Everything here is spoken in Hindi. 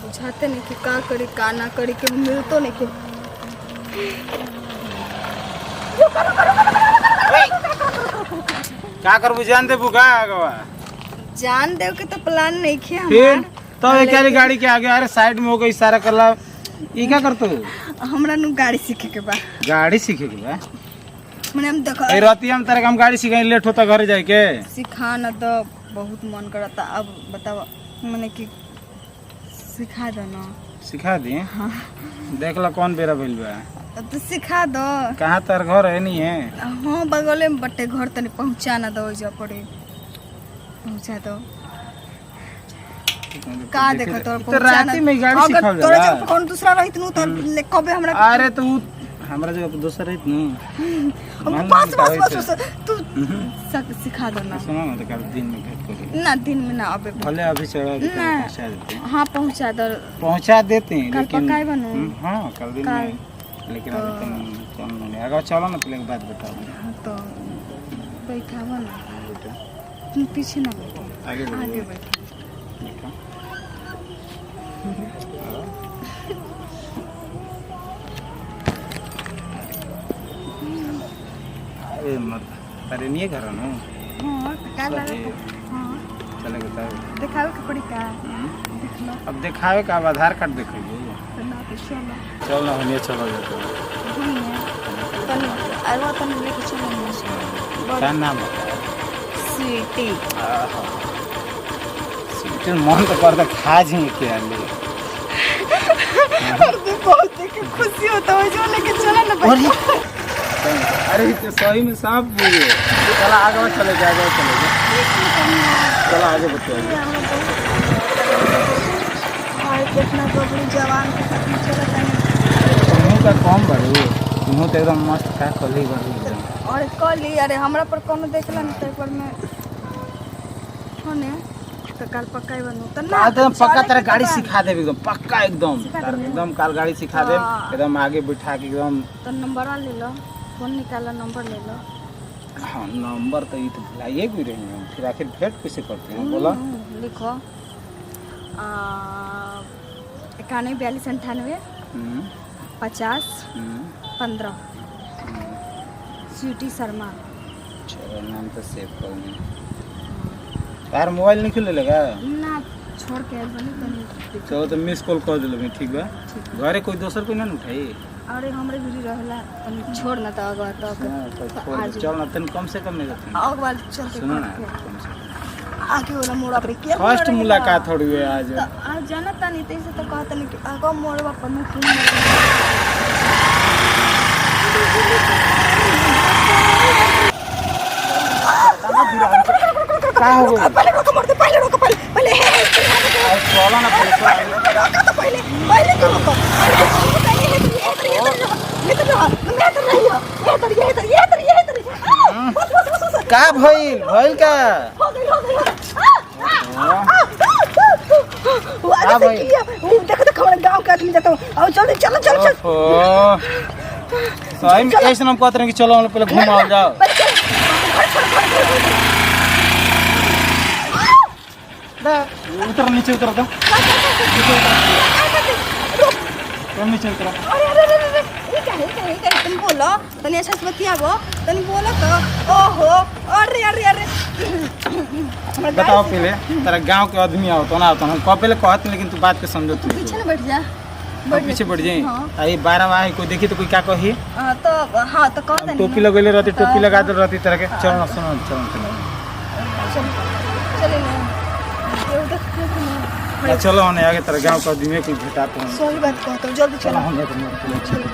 बुझाते नहीं कि का करी का ना करी के मिलतो नहीं के का करबू जान दे बुका आगवा जान देव के तो प्लान नहीं किया फिर तो एक वाली गाड़ी के आगे अरे साइड में हो गई इशारा करला ई क्या करतो हमरा नु गाड़ी सीखे के बा गाड़ी सीखे के बा मने हम देखो ए राती हम तेरे हम गाड़ी सीखे लेट होता घर जाए के सिखा ना तो बहुत मन करता अब बताओ मने कि सिखा दो ना सिखा दी हाँ देख ला कौन बेरा भइल बा तो सिखा दो कहाँ तर घर है नहीं है हाँ बगले में बटे घर तनी पहुंचा ना दो जा पड़े पहुंचा दो का देखो तोर तो राती में गाड़ी सिखाओ अगर तोरा जब कौन दूसरा रहित नु तो कबे हमरा अरे तू हमरा जगह दूसरा रहित नु बस बस बस तू सिखा दो ना सुनो ना तो कल दिन में भेंट करेंगे ना दिन में ना अबे भले अभी चढ़ा के पहुंचा देते हैं हाँ पहुंचा देते हैं कल लेकिन पकाए बनू हाँ कल दिन में लेकिन अभी तुम चल नहीं अगर चलो ना पहले बात बताओ हाँ तो बैठावा ना तुम पीछे ना बैठो आगे आगे बैठो अरे मत अरे नहीं घर ना हाँ का लगे हाँ चले बताओ दिखावे के पड़ी का देख लो अब दिखावे का अब आधार कार्ड दिखाइए ना तो चलो चल ना होने चलो जाते नहीं है तनी आवा तनी लेके चलो क्या नाम है स्वीटी सीटे मन तो करता खा जी के ले अरे बहुत देख के खुशी होता है जो लेके चला ना अरे तो सही में सांप बोले चला आगे चले जाएगा चला आगे बताइए और कितना बबली जवान के साथ में चला था मुँह का कम बढ़ू मुँह तो एकदम मस्त का कली बढ़ू और कल अरे हमरा पर कोनो देखला नहीं तो पर में होने तो कल पक्का ही बनू तो ना एकदम पक्का तेरा गाड़ी सिखा दे एकदम पक्का एकदम कल गाड़ी सिखा दे एकदम आगे बिठा के एकदम तो नंबर ले लो फोन निकाला नंबर ले लो हाँ नंबर तो ये तो भुलाइए भी रही हैं फिर आखिर भेंट कैसे करते हैं बोला लिखो 91 42 98 50 15 स्वीटी शर्मा चलो नाम तो सेव कर लें यार मोबाइल नहीं खुले लगा ना छोड़ के आइल बनी तनी चलो तो मिस कॉल कर दिलो ठीक बा घरे कोई दोसर कोई ना उठाई अरे हमरे भी रहला तनी छोड़ ना तो अगवा तो आज चल ना तन कम से कम नहीं रहती अगवा चल के सुनो ना कम से कम आगे वाला मोड़ा पर क्या फर्स्ट मुलाकात थोड़ी हुई आज आज जाना तनी तैसे तो कहता नहीं कि आगवा मोड़वा पर में क्यों का हो गई पहले रोको मरते पहले रोको पहले चलो ना रोको तो पहले तो रोको का भइल का देखो हमारे गांव के आदमी जाता हूँ जल्दी चलो चलो चलो सही में ऐसे हम कहते हैं कि चलो हम पहले घूम आओ जाओ उतर नीचे उतर दो नीचे उतर तुम बोलो तनी अच्छा से बतियाबो तनी बोलो तो ओहो अरे अरे अरे बताओ पहले तेरा गांव के आदमी आओ तो ना आओ तो हम कब पहले कहते लेकिन तू बात के समझो तू पीछे ना बैठ जा पीछे बढ़ जाए आई 12 वाही कोई देखी तो कोई क्या कही तो हाँ तो कह दे टोपी लगेले रहती टोपी लगा दे रहती तरह के चलो ना सुनो चले चलो हमने आगे तेरा गांव का आदमी को भेटाते हैं सही बात कहते हो जल्दी चलो चलो